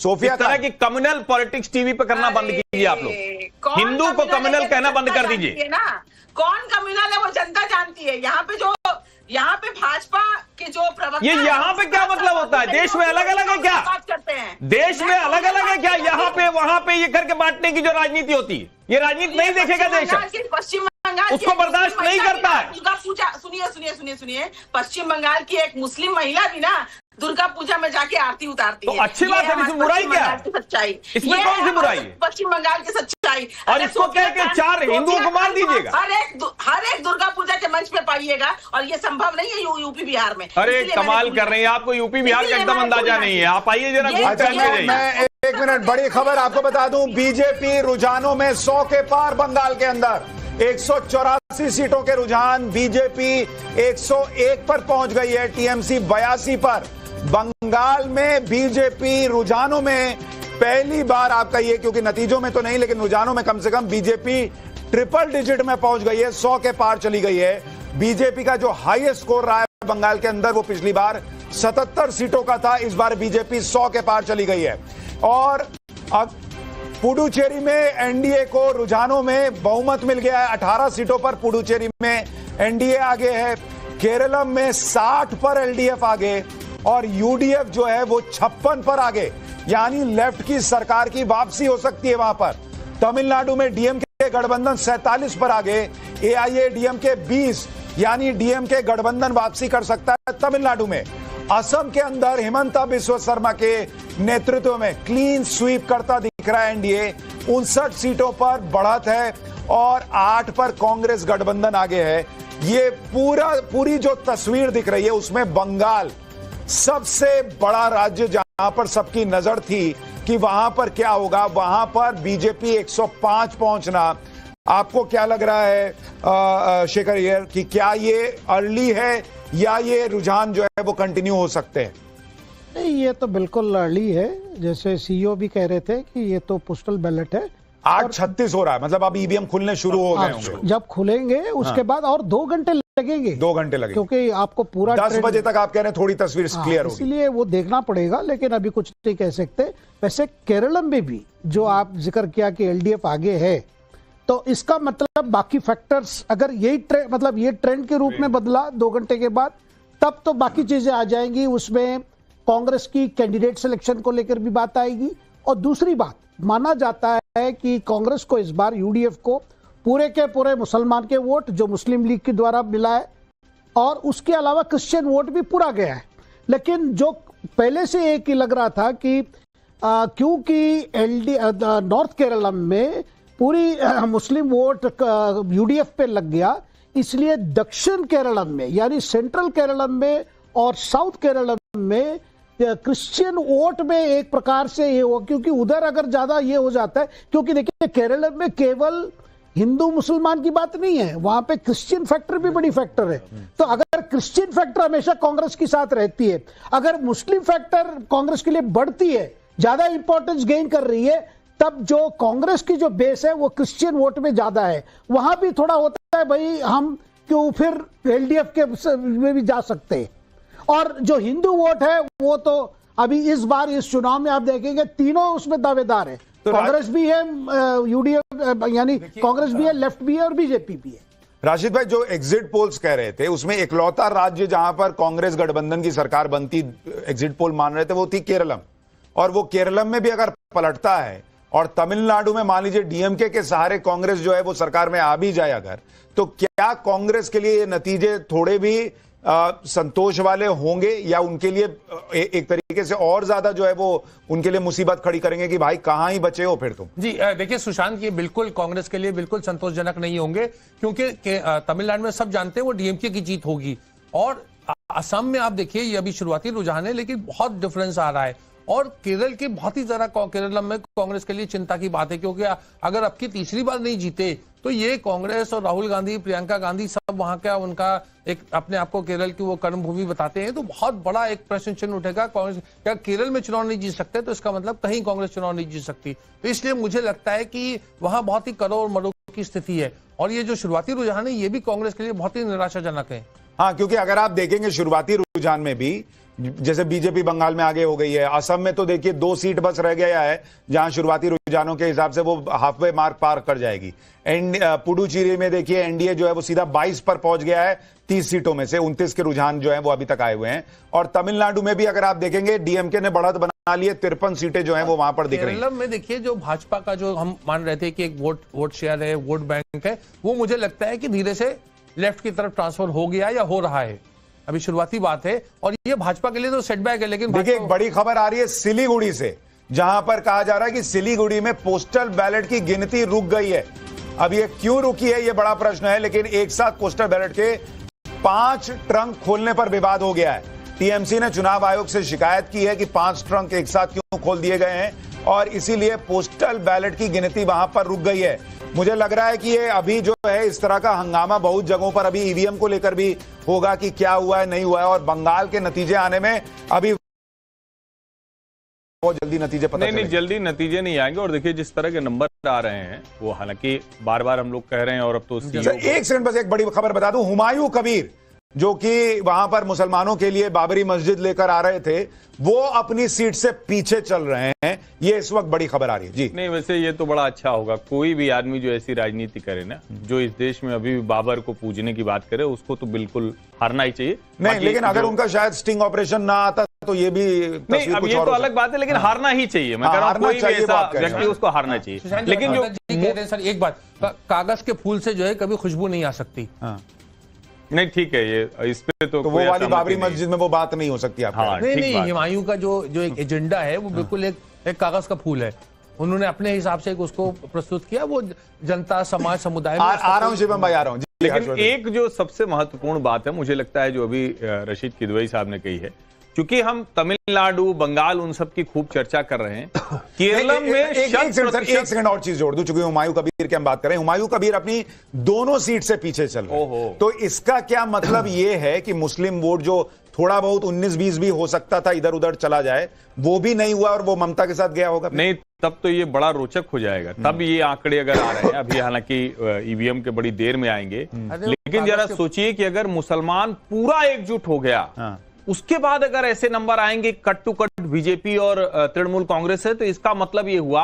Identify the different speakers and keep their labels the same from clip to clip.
Speaker 1: Sophia
Speaker 2: इस तरह की कम्युनल पॉलिटिक्स टीवी पे करना बंद कीजिए आप लोग। हिंदू को कम्युनल कहना बंद कर दीजिए
Speaker 3: ना। कौन कम्युनल है वो जनता जानती है। यहाँ पे भाजपा के जो प्रवक्ता,
Speaker 2: ये यहाँ पे क्या मतलब होता है? देश में अलग अलग है क्या?
Speaker 3: बात करते हैं
Speaker 2: देश में अलग अलग है क्या? यहाँ पे वहां पे ये करके बांटने की जो राजनीति होती है, ये राजनीति नहीं देखेगा देश,
Speaker 3: पश्चिम बंगाल
Speaker 2: उसको बर्दाश्त नहीं करता है।
Speaker 3: दुर्गा पूजा, सुनिए, पश्चिम बंगाल की एक मुस्लिम महिला भी ना दुर्गा पूजा में जाके आरती उतारती है।
Speaker 2: तो अच्छी बात है, इसमें बुराई क्या है?
Speaker 3: सच्चाई,
Speaker 2: इसमें कौन सी बुराई है?
Speaker 3: पश्चिम बंगाल की सच्चाई।
Speaker 2: और इसको कह के 4 हिंदुओं को मार दीजिएगा।
Speaker 3: हर एक दुर्गा पूजा के मंच पे पाइएगा, और ये संभव नहीं है यूपी बिहार में।
Speaker 2: अरे कमाल कर रहे हैं, आपको यूपी बिहार का एकदम अंदाजा नहीं है। आप आइए जरा।
Speaker 1: मैं एक मिनट, बड़ी खबर आपको बता दूं, बीजेपी रुझानों में 100 के पार। बंगाल के अंदर 184 सीटों के रुझान, बीजेपी 101 पर पहुंच गई है, टीएमसी 82 पर। बंगाल में बीजेपी रुझानों में पहली बार, आप कहिए क्योंकि नतीजों में तो नहीं लेकिन रुझानों में कम से कम बीजेपी ट्रिपल डिजिट में पहुंच गई है, 100 के पार चली गई है। बीजेपी का जो हाईएस्ट स्कोर रहा है बंगाल के अंदर वो पिछली बार 77 सीटों का था, इस बार बीजेपी 100 के पार चली गई है। और अब पुडुचेरी में एनडीए को रुझानों में बहुमत मिल गया है, 18 सीटों पर पुडुचेरी में एनडीए आगे है। केरलम में 60 पर एलडीएफ आगे, और यूडीएफ जो है वो 56 पर आगे, यानी लेफ्ट की सरकार की वापसी हो सकती है वहां पर। तमिलनाडु में डीएमके गठबंधन 47 पर आगे, एआईएडीएमके 20, यानी डीएमके गठबंधन वापसी कर सकता है तमिलनाडु में। असम के अंदर हिमंता बिस्वा शर्मा के नेतृत्व में क्लीन स्वीप करता दिख रहा है एनडीए, 59 सीटों पर बढ़त है, और 8 पर कांग्रेस गठबंधन आगे है। ये पूरी जो तस्वीर दिख रही है उसमें बंगाल सबसे बड़ा राज्य, जहां पर सबकी नजर थी कि वहां पर क्या होगा, वहां पर बीजेपी 105 पहुंचना। आपको क्या लग रहा है शेखर अय्यर कि क्या ये अर्ली है या ये रुझान जो है वो कंटिन्यू हो सकते हैं?
Speaker 4: नहीं, ये तो बिल्कुल अर्ली है। जैसे सीईओ भी कह रहे थे कि ये तो पोस्टल बैलेट है।
Speaker 1: 8:36 हो रहा है, मतलब अब ईवीएम खुलने शुरू हो गए होंगे।
Speaker 4: जब खुलेंगे उसके बाद और 2 घंटे लगेंगे,
Speaker 1: 2 घंटे लगेंगे,
Speaker 4: क्योंकि आपको पूरा
Speaker 1: 10 बजे तक आप कह रहे हैं थोड़ी तस्वीर क्लियर होगी,
Speaker 4: इसलिए वो देखना पड़ेगा। लेकिन अभी कुछ नहीं कह सकते। वैसे केरलम में भी जो आप जिक्र किया कि एलडीएफ आगे है, तो इसका मतलब बाकी फैक्टर्स अगर यही मतलब ये ट्रेंड के रूप में बदला 2 घंटे के बाद, तब तो बाकी चीजें आ जाएंगी। उसमें कांग्रेस की कैंडिडेट सिलेक्शन को लेकर भी बात आएगी। और दूसरी बात, माना जाता है कि कांग्रेस को इस बार यूडीएफ को पूरे के पूरे मुसलमान के वोट जो मुस्लिम लीग के द्वारा मिला है, और उसके अलावा क्रिश्चियन वोट भी पूरा गया है। लेकिन जो पहले से एक ही लग रहा था कि क्योंकि नॉर्थ केरलम में पूरी मुस्लिम वोट यूडीएफ पे लग गया, इसलिए दक्षिण केरलम में यानी सेंट्रल केरलम में और साउथ केरलम में क्रिश्चियन वोट में एक प्रकार से ये हो, क्योंकि उधर अगर ज्यादा ये हो जाता है, क्योंकि देखिए केरल में केवल हिंदू मुसलमान की बात नहीं है, वहां पे क्रिश्चियन फैक्टर भी बड़ी फैक्टर है। तो अगर क्रिश्चियन फैक्टर हमेशा कांग्रेस के साथ रहती है, अगर मुस्लिम फैक्टर कांग्रेस के लिए बढ़ती है, ज्यादा इंपॉर्टेंस गेन कर रही है, तब जो कांग्रेस की जो बेस है वो क्रिश्चियन वोट में ज्यादा है। वहां भी थोड़ा होता है भाई हम क्यों फिर एलडीएफ के में भी जा सकते हैं। और जो हिंदू वोट है वो तो अभी इस बार इस चुनाव में आप देखेंगे तीनों उसमें दावेदार है। तो कांग्रेस भी है, यूडीएफ यानी कांग्रेस भी है, लेफ्ट भी है और बीजेपी भी है।
Speaker 1: राशिद भाई, जो एग्जिट पोल्स कह रहे थे उसमें इकलौता राज्य जहां पर कांग्रेस गठबंधन की सरकार बनती एग्जिट पोल मान रहे थे वो थी केरलम, और वो केरलम में भी अगर पलटता है और तमिलनाडु में मान लीजिए डीएमके के सहारे कांग्रेस जो है वो सरकार में आ भी जाए अगर, तो क्या कांग्रेस के लिए ये नतीजे थोड़े भी संतोष वाले होंगे, या उनके लिए एक तरीके से और ज्यादा जो है वो उनके लिए मुसीबत खड़ी करेंगे कि भाई कहां ही बचे हो फिर तुम?
Speaker 5: जी देखिए सुशांत, ये बिल्कुल कांग्रेस के लिए बिल्कुल संतोषजनक नहीं होंगे, क्योंकि तमिलनाडु में सब जानते हैं वो डीएमके की जीत होगी। और असम में आप देखिए ये अभी शुरुआती रुझान है, लेकिन बहुत डिफरेंस आ रहा है। और केरल के बहुत ही ज्यादा केरल में कांग्रेस के लिए चिंता की बात है, क्योंकि अगर अब की तीसरी बार नहीं जीते तो ये कांग्रेस और राहुल गांधी, प्रियंका गांधी सब वहां का उनका एक अपने आप को केरल की वो कर्मभूमि बताते हैं, तो बहुत बड़ा एक प्रश्न चिन्ह उठेगा। कांग्रेस क्या केरल में चुनाव नहीं जीत सकते, तो इसका मतलब कहीं कांग्रेस चुनाव नहीं जीत सकती। तो इसलिए मुझे लगता है कि वहां बहुत ही करो और मरो की स्थिति है, और ये जो शुरुआती रुझान है ये भी कांग्रेस के लिए बहुत ही निराशाजनक है।
Speaker 1: हाँ, क्योंकि अगर आप देखेंगे शुरुआती रुझान में भी जैसे बीजेपी बंगाल में आगे हो गई है, असम में तो देखिए 2 सीट बस रह गया है जहां शुरुआती रुझानों के हिसाब से वो हाफवे मार्क पार कर जाएगी। पुडुचेरी में देखिए एनडीए जो है वो सीधा 22 पर पहुंच गया है 30 सीटों में से 29 के रुझान जो है वो अभी तक आए हुए हैं। और तमिलनाडु में भी अगर आप देखेंगे डीएमके ने बढ़त बना ली है, 53 सीटें जो है वो वहां पर दिख रही हैं।
Speaker 5: केरल में देखिए जो भाजपा का जो हम मान रहे थे कि एक वोट शेयर है, वोट बैंक है, वो मुझे लगता है कि धीरे से लेफ्ट की तरफ ट्रांसफर हो गया या हो रहा है, अभी शुरुआती बात है। और ये भाजपा के लिए तो सेटबैक है। लेकिन
Speaker 1: देखिए एक बड़ी खबर आ रही है सिलीगुड़ी से, जहां पर कहा जा रहा है कि सिलीगुड़ी में पोस्टल बैलेट की गिनती रुक गई है। अब ये क्यों रुकी है ये बड़ा प्रश्न है, लेकिन एक साथ पोस्टल बैलेट के 5 ट्रंक खोलने पर विवाद हो गया है। टीएमसी ने चुनाव आयोग से शिकायत की है कि 5 ट्रंक एक साथ क्यों खोल दिए गए हैं और इसीलिए पोस्टल बैलेट की गिनती वहां पर रुक गई है। मुझे लग रहा है कि ये अभी जो है इस तरह का हंगामा बहुत जगहों पर अभी ईवीएम को लेकर भी होगा कि क्या हुआ है नहीं हुआ है, और बंगाल के नतीजे आने में अभी बहुत जल्दी नतीजे पता
Speaker 2: नहीं जल्दी नतीजे नहीं आएंगे। और देखिए जिस तरह के नंबर आ रहे हैं वो हालांकि बार बार हम लोग कह रहे हैं और अब तो
Speaker 1: एक सेकंड बस एक बड़ी खबर बता दूं, हुमायूं कबीर जो कि वहां पर मुसलमानों के लिए बाबरी मस्जिद लेकर आ रहे थे, वो अपनी सीट से पीछे चल रहे हैं। ये इस वक्त बड़ी खबर आ रही है जी।
Speaker 2: नहीं वैसे ये तो बड़ा अच्छा होगा, कोई भी आदमी जो ऐसी राजनीति करे ना, जो इस देश में अभी भी बाबर को पूजने की बात करे, उसको तो बिल्कुल हारना ही चाहिए।
Speaker 1: नहीं लेकिन अगर उनका शायद स्टिंग ऑपरेशन ना आता तो ये भी
Speaker 2: नहीं, अब ये तो अलग बात है, लेकिन हारना ही चाहिए। मैं कह रहा हूं कोई भी ऐसा व्यक्ति उसको हारना चाहिए। लेकिन जो
Speaker 5: कहते हैं सर एक बात, कागज के फूल से जो है कभी खुशबू नहीं आ सकती।
Speaker 2: नहीं ठीक है, ये इस पे तो
Speaker 1: वो वाली बाबरी मस्जिद में वो बात नहीं हो सकती आपको।
Speaker 2: हाँ,
Speaker 5: नहीं हुमायूं का जो एक एजेंडा है वो बिल्कुल एक कागज का फूल है। उन्होंने अपने हिसाब से उसको प्रस्तुत किया, वो जनता समाज समुदाय में
Speaker 1: आ रहा हूं शिवम भाई, आ रहा हूं।
Speaker 2: लेकिन एक जो सबसे महत्वपूर्ण बात है मुझे लगता है जो अभी रशीद किदवई साहब ने कही है, क्योंकि हम तमिलनाडु बंगाल उन सब की खूब चर्चा कर रहे हैं, केरल में
Speaker 1: एक सेकंड और चीज जोड़ दूं, चूंकि हुमायूं कबीर की हम बात कर रहे हैं। हुमायूं कबीर अपनी दोनों सीट से पीछे चल रहे हैं, तो इसका क्या मतलब ये है कि मुस्लिम वोट जो थोड़ा बहुत 19-20 भी हो सकता था इधर उधर चला जाए, वो भी नहीं हुआ और वो ममता के साथ गया होगा?
Speaker 2: नहीं, तब तो ये बड़ा रोचक हो जाएगा। तब ये आंकड़े अगर आ रहे हैं, अभी हालांकि ईवीएम के बड़ी देर में आएंगे, लेकिन जरा सोचिए कि अगर मुसलमान पूरा एकजुट हो गया, उसके बाद अगर ऐसे नंबर आएंगे कट टू कट बीजेपी और तृणमूल कांग्रेस है, तो इसका मतलब ये हुआ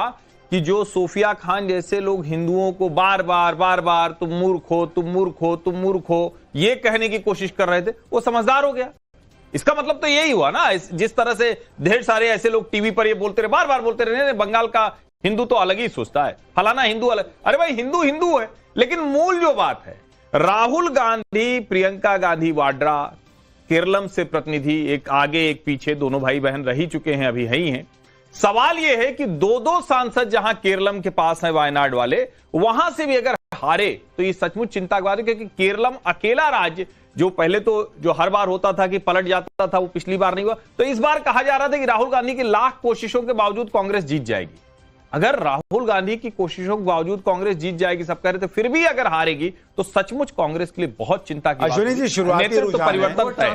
Speaker 2: कि जो सोफिया खान जैसे लोग हिंदुओं को बार बार तुम मूर्ख हो, तुम मूर्ख हो, तुम मूर्ख हो, ये कहने की कोशिश कर रहे थे, वो समझदार हो गया। इसका मतलब तो यही हुआ ना। जिस तरह से ढेर सारे ऐसे लोग टीवी पर ये बोलते रहे, बार बोलते रहे, बंगाल का हिंदू तो अलग ही सोचता है, फलाना हिंदू अलग। अरे भाई हिंदू हिंदू है, लेकिन मूल जो बात है, राहुल गांधी, प्रियंका गांधी वाड्रा, केरलम से प्रतिनिधि, एक आगे एक पीछे, दोनों भाई बहन रह ही चुके हैं, अभी है ही हैं। सवाल यह है कि 2 सांसद जहां केरलम के पास है, वायनाड वाले, वहां से भी अगर हारे तो ये सचमुच चिंता की बात है, क्योंकि केरलम अकेला राज्य जो पहले तो जो हर बार होता था कि पलट जाता था, वो पिछली बार नहीं हुआ। तो इस बार कहा जा रहा था कि राहुल गांधी की लाख कोशिशों के बावजूद कांग्रेस जीत जाएगी। अगर राहुल गांधी की कोशिशों के बावजूद कांग्रेस जीत जाएगी, सब कह रहे थे, फिर भी अगर हारेगी तो सचमुच कांग्रेस के लिए बहुत चिंता की बात है।
Speaker 1: अश्विनी जी शुरुआती
Speaker 2: नेतृत्व परिवर्तन तय।